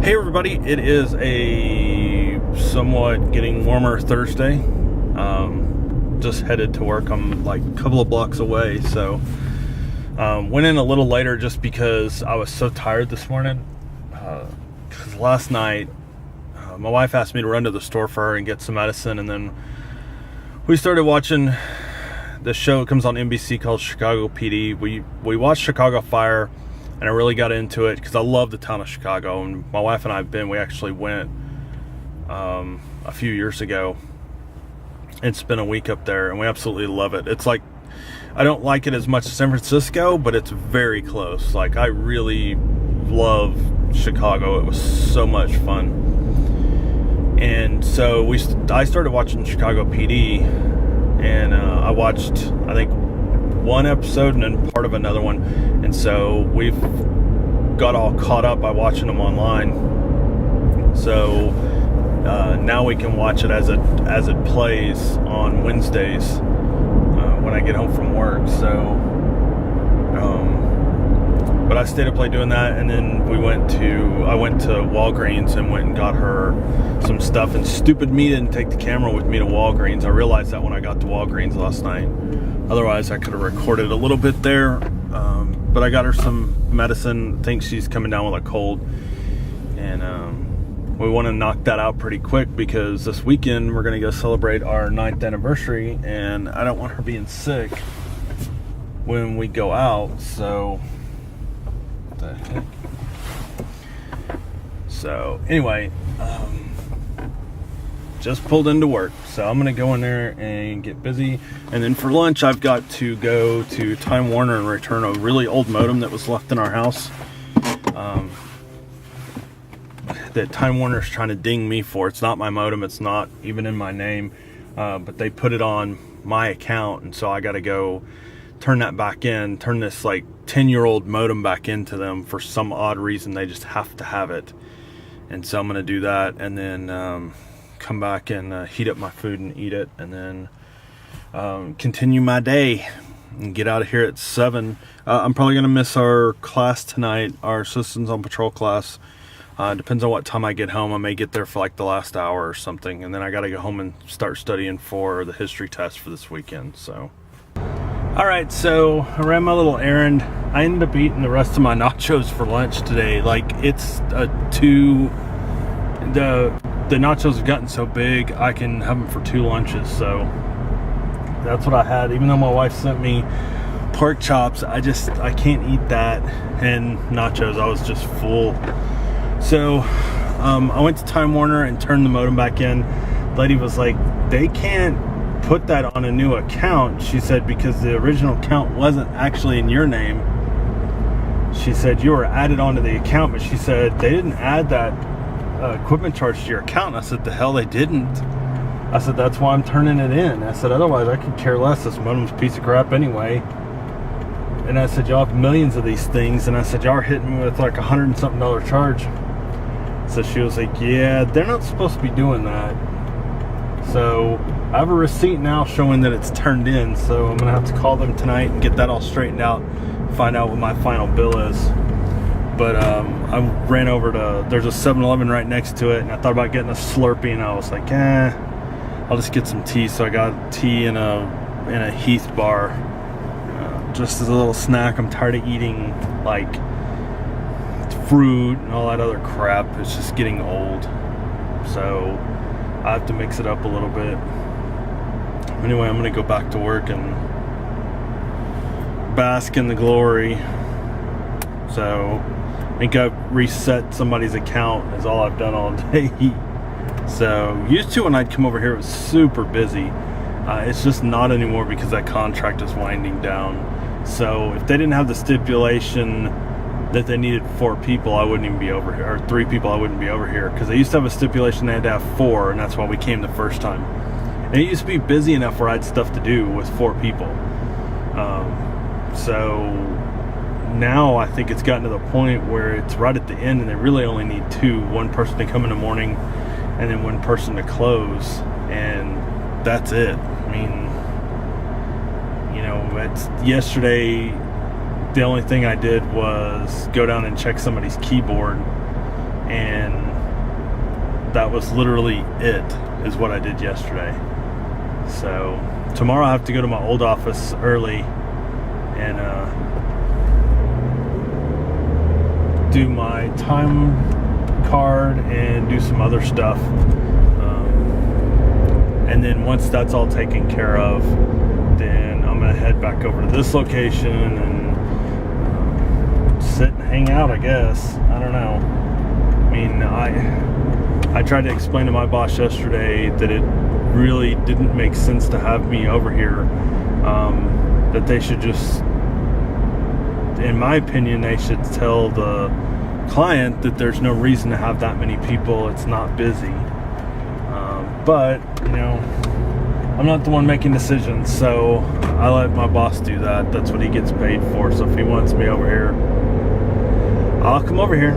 Hey everybody, it is a somewhat getting warmer Thursday. Just headed to work. I'm like a couple of blocks away, so went in a little later just because I was so tired this morning. Because last night my wife asked me to run to the store for her and get some medicine, and then we started watching the show. It comes on NBC called Chicago PD. We watched Chicago Fire, and I really got into it because I love the town of Chicago. And my wife and we actually went a few years ago and spent a week up there, and we absolutely love it. It's like, I don't like it as much as San Francisco, but it's very close. Like, I really love Chicago. It was so much fun. And so I started watching Chicago PD, and I watched, I think, one episode and then part of another one, and so we've got all caught up by watching them online. So now we can watch it as it plays on Wednesdays when I get home from work. So but I stayed up late doing that, and then I went to Walgreens and went and got her some stuff. And stupid me didn't take the camera with me to Walgreens. I realized that when I got to Walgreens last night. Otherwise, I could have recorded a little bit there. But I got her some medicine. I think she's coming down with a cold. And we want to knock that out pretty quick because this weekend we're going to go celebrate our 9th anniversary. And I don't want her being sick when we go out. So, what the heck? So, anyway, just pulled into work, so I'm gonna go in there and get busy. And then for lunch, I've got to go to Time Warner and return a really old modem that was left in our house, that Time Warner's trying to ding me for. It's not my modem, it's not even in my name, but they put it on my account, and so I gotta go turn that back in, turn this like 10-year-old modem back into them. For some odd reason, they just have to have it. And so I'm gonna do that, and then come back and heat up my food and eat it, and then continue my day and get out of here at 7. I'm probably gonna miss our class tonight, our Citizens on Patrol class. Depends on what time I get home. I may get there for like the last hour or something, and then I gotta go home and start studying for the history test for this weekend. So alright, so I ran my little errand. I ended up eating the rest of my nachos for lunch today. Like, it's the nachos have gotten so big, I can have them for 2 lunches. So that's what I had. Even though my wife sent me pork chops, I can't eat that and nachos. I was just full. So I went to Time Warner and turned the modem back in. The lady was like, they can't put that on a new account, she said, because the original account wasn't actually in your name. She said you were added onto the account, but she said they didn't add that equipment charge to your account. And I said, the hell they didn't. I said, that's why I'm turning it in. I said, otherwise I could care less. This modem's a piece of crap anyway. And I said, y'all have millions of these things. And I said, y'all are hitting me with like $100 and something charge. So she was like, yeah, they're not supposed to be doing that. So I have a receipt now showing that it's turned in. So I'm gonna have to call them tonight and get that all straightened out, find out what my final bill is. But I ran over to, there's a 7-Eleven right next to it, and I thought about getting a Slurpee, and I was like, I'll just get some tea. So I got tea in a Heath bar, just as a little snack. I'm tired of eating like fruit and all that other crap. It's just getting old, so I have to mix it up a little bit. Anyway, I'm gonna go back to work and bask in the glory. So I think I've reset somebody's account is all I've done all day. So used to, when I'd come over here, it was super busy. It's just not anymore because that contract is winding down. So if they didn't have the stipulation that they needed 4 people, I wouldn't even be over here, or 3 people, I wouldn't be over here, because they used to have a stipulation they had to have 4, and that's why we came the first time. And it used to be busy enough where I had stuff to do with 4 people. So now I think it's gotten to the point where it's right at the end, and they really only need 2. One person to come in the morning, and then one person to close, and that's it. I mean, you know, it's yesterday. The only thing I did was go down and check somebody's keyboard and that was literally it, is what I did yesterday. So tomorrow I have to go to my old office early and do my time card and do some other stuff. And then once that's all taken care of, then I'm gonna head back over to this location and sit and hang out, I guess. I don't know. I mean, I tried to explain to my boss yesterday that it really didn't make sense to have me over here. That they should just, in my opinion, they should tell the client that there's no reason to have that many people. It's not busy. But, you know, I'm not the one making decisions, so I let my boss do that. That's what he gets paid for. So if he wants me over here, I'll come over here.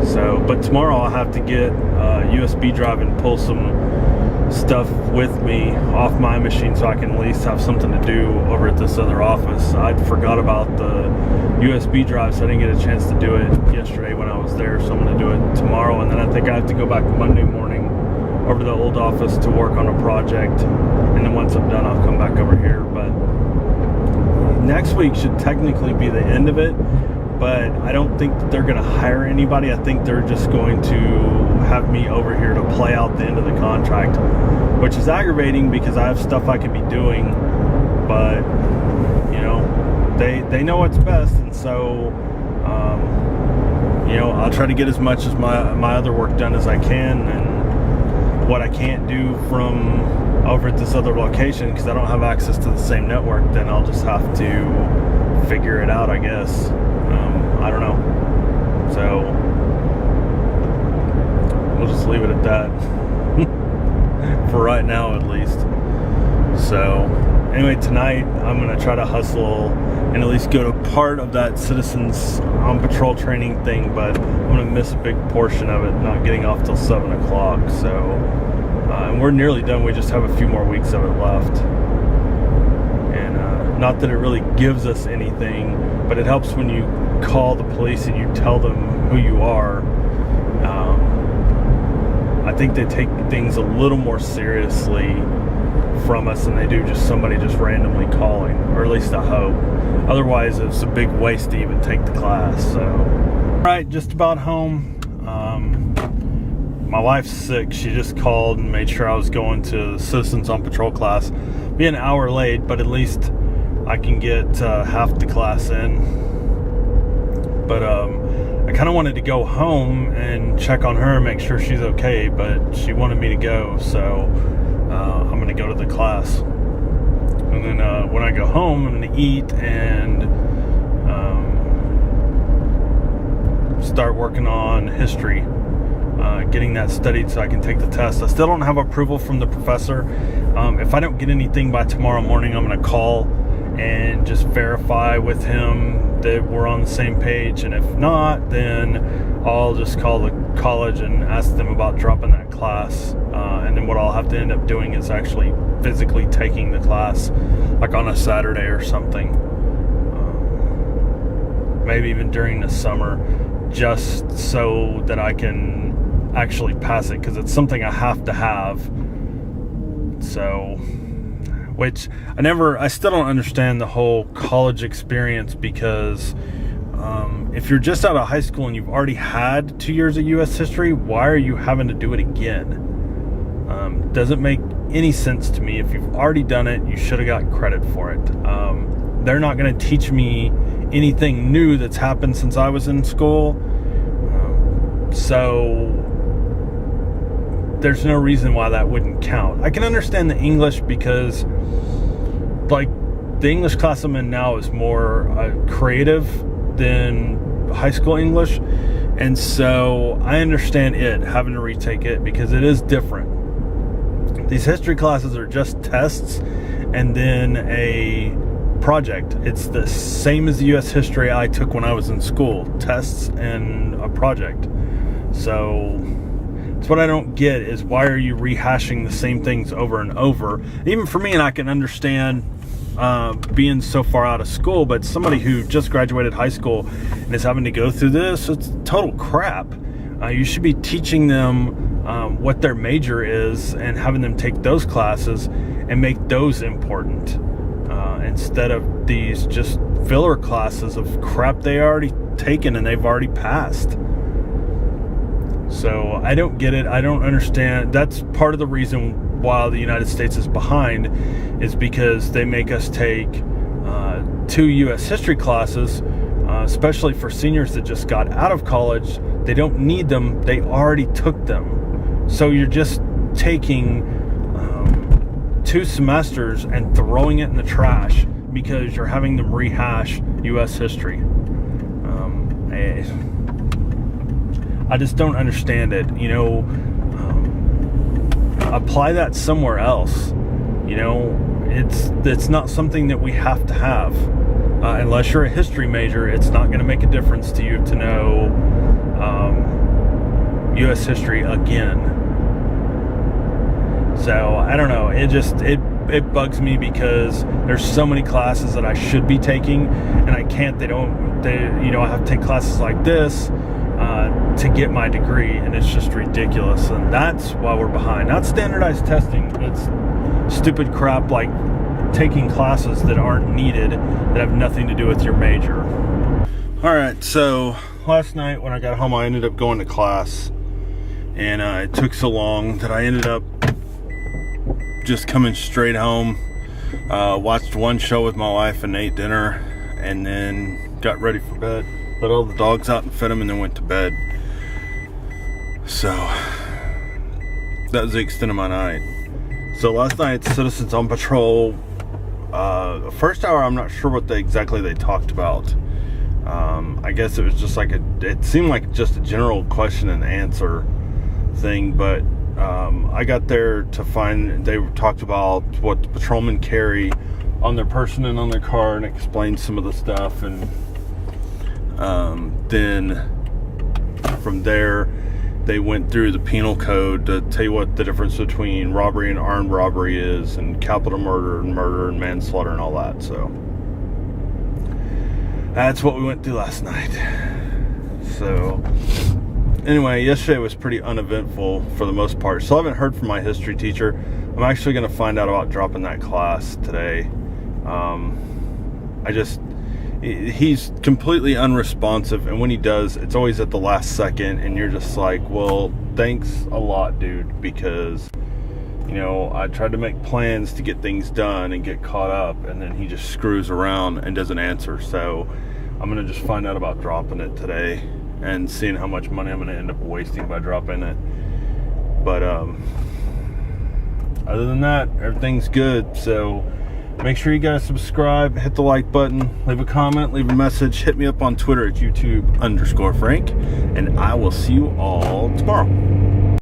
So, but tomorrow I'll have to get a USB drive and pull some stuff with me off my machine so I can at least have something to do over at this other office. I'd forgot about the USB drive, so I didn't get a chance to do it yesterday when I was there. So I'm going to do it tomorrow, and then I think I have to go back Monday morning over to the old office to work on a project, and then once I'm done I'll come back over here. But next week should technically be the end of it, but I don't think that they're going to hire anybody. I think they're just going to have me over here to play out the end of the contract, which is aggravating because I have stuff I could be doing, but you know, they know what's best, and so you know, I'll try to get as much as my other work done as I can, and what I can't do from over at this other location because I don't have access to the same network, then I'll just have to figure it out, I guess. I don't know. So we'll just leave it at that for right now, at least. So anyway, tonight I'm gonna try to hustle and at least go to part of that Citizens on Patrol training thing, but I'm gonna miss a big portion of it, not getting off till 7 o'clock. So and we're nearly done. We just have a few more weeks of it left, and not that it really gives us anything, but it helps when you call the police and you tell them who you are. I think they take things a little more seriously from us than they do just somebody just randomly calling, or at least I hope. Otherwise it's a big waste to even take the class. So alright, just about home. My wife's sick. She just called and made sure I was going to the Citizens on Patrol class. Be an hour late, but at least I can get half the class in. But I kind of wanted to go home and check on her and make sure she's okay, but she wanted me to go, so I'm going to go to the class. And then when I go home, I'm going to eat and start working on history, getting that studied so I can take the test. I still don't have approval from the professor. If I don't get anything by tomorrow morning, I'm going to call and just verify with him that we're on the same page, and if not, then I'll just call the college and ask them about dropping that class, and then what I'll have to end up doing is actually physically taking the class, like on a Saturday or something, maybe even during the summer, just so that I can actually pass it, because it's something I have to have. So, which I still don't understand the whole college experience, because if you're just out of high school and you've already had 2 years of U.S. history, why are you having to do it again? Doesn't make any sense to me. If you've already done it, you should have got credit for it. They're not going to teach me anything new that's happened since I was in school. So there's no reason why that wouldn't count. I can understand the English because, like, the English class I'm in now is more creative than high school English, and so I understand it having to retake it because it is different. These history classes are just tests and then a project. It's the same as the U.S. history I took when I was in school, tests and a project. So it's what I don't get is, why are you rehashing the same things over and over? Even for me, and I can understand being so far out of school, but somebody who just graduated high school and is having to go through this, it's total crap. You should be teaching them what their major is and having them take those classes and make those important, instead of these just filler classes of crap they already taken and they've already passed. So I don't get it. I don't understand. That's part of the reason why the United States is behind, is because they make us take 2 U.S. history classes, especially for seniors that just got out of college. They don't need them. They already took them. So you're just taking 2 semesters and throwing it in the trash because you're having them rehash U.S. history. I just don't understand it. Apply that somewhere else. It's not something that we have to have. Unless you're a history major, it's not going to make a difference to you to know U.S. history again. So I don't know. It bugs me because there's so many classes that I should be taking, and I can't. I have to take classes like this to get my degree, and it's just ridiculous. And that's why we're behind. Not standardized testing. It's stupid crap like taking classes that aren't needed, that have nothing to do with your major. Alright, so last night when I got home, I ended up going to class, and it took so long that I ended up just coming straight home, watched one show with my wife and ate dinner, and then got ready for bed, let all the dogs out and fed them, and then went to bed. So that was the extent of my night. So last night, Citizens on Patrol, first hour, I'm not sure what exactly they talked about. I guess it was just it seemed like just a general question and answer thing, but I got there to find, they talked about what the patrolmen carry on their person and on their car, and explained some of the stuff, and then from there they went through the penal code to tell you what the difference between robbery and armed robbery is, and capital murder and manslaughter and all that. So that's what we went through last night. So anyway, yesterday was pretty uneventful for the most part. Still haven't heard from my history teacher. I'm actually going to find out about dropping that class today. He's completely unresponsive, and when he does, it's always at the last second, and you're just like, well, thanks a lot, dude, because I tried to make plans to get things done and get caught up, and then he just screws around and doesn't answer. So I'm gonna just find out about dropping it today and seeing how much money I'm gonna end up wasting by dropping it. But other than that, everything's good. So make sure you guys subscribe, hit the like button, leave a comment, leave a message, hit me up on Twitter at YouTube_Frank, and I will see you all tomorrow.